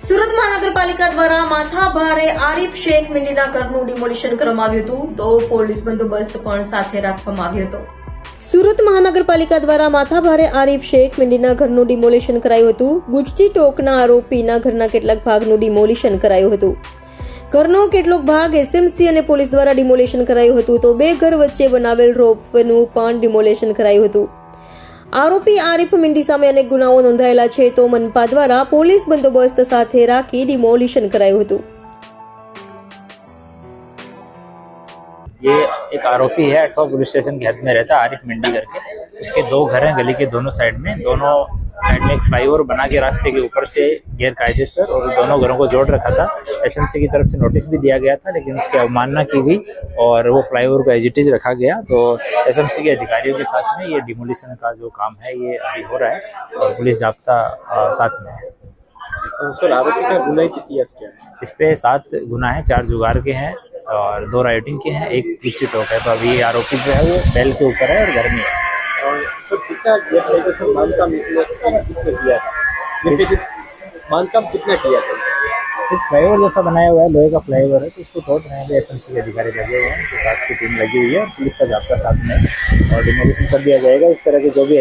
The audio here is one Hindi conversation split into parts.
સુરત મહાનગરપાલિકા દ્વારા માથાભારે આરીફ શેખ મિંડીના ઘરનું ડિમોલિશન કરવામાં આવ્યું હતું, તો પોલીસ બંદોબસ્ત પણ સાથે રાખવામાં આવ્યો હતો. સુરત મહાનગરપાલિકા દ્વારા માથાભારે આરીફ શેખ મિંડીના ઘરનું ડિમોલિશન કરાયું હતું. ગુજતી ટોકના આરોપીના ઘરના કેટલાક ભાગનું ડિમોલિશન કરાયું હતું. ઘરનો કેટલોક ભાગ એસએમસી અને પોલીસ દ્વારા ડિમોલિશન કરાયું હતું, તો બે ઘર વચ્ચે બનાવેલ રોપવેનું પણ ડિમોલિશન કરાયું હતું. આરોપી આરીફ મિંડી સામે અનેક ગુનાઓ નોંધાયેલા છે, તો મનપા દ્વારા પોલીસ બંદોબસ્ત સાથે રાખી ડિમોલિશન કરાયું હતું. ये एक आरोपी है, अठवा पुलिस स्टेशन की हद में रहता है, आरिफ मिंडी करके. उसके दो घर हैं गली के दोनों साइड में एक फ्लाईओवर बना के रास्ते के ऊपर से गैर कायदेसर और दोनों घरों को जोड़ रखा था. एसएमसी की तरफ से नोटिस भी दिया गया था, लेकिन उसकी अवमानना की गई और वो फ्लाईओवर को एज इट इज रखा गया. तो एसएमसी के अधिकारियों के साथ में ये डिमोलिशन का जो काम है ये अभी हो रहा है और पुलिस जाब्ता साथ में है. सर, आरोपी का गुनाह इतिहास क्या है? इस पे 7 गुना है, 4 जुगार के हैं और 2 राइटिंग के हैं, 1 गुच्ची टोक है. तो अभी ये आरोपी जो है वो बैल के ऊपर है और घर में है. और सर, कितना बांधकाम किसने किया था? बांधकाम कितना किया था? एक फ्लाईओवर जैसा बनाया हुआ है, लोहे का फ्लाईओवर है, तो उसको तोड़ रहे हैं. एसएमसी के अधिकारी लगे हुए हैं, उसके साथ की टीम लगी हुई है और पुलिस का जाब्ता साथ में है और डिमोलिशन कर दिया जाएगा. इस तरह के जो भी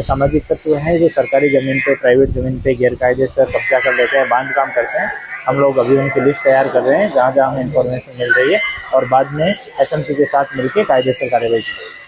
सामाजिक तत्व हैं जो सरकारी जमीन पे, प्राइवेट जमीन पे गैर कायदेसर कब्जा कर लेते हैं, बांध काम करते हैं, हम लोग अभी उनकी लिस्ट तैयार कर रहे हैं जहाँ जहाँ हमें इन्फॉर्मेशन मिल रही है और बाद में एसएमसी के साथ मिलकर कायदेसर कार्रवाई की जाएगी.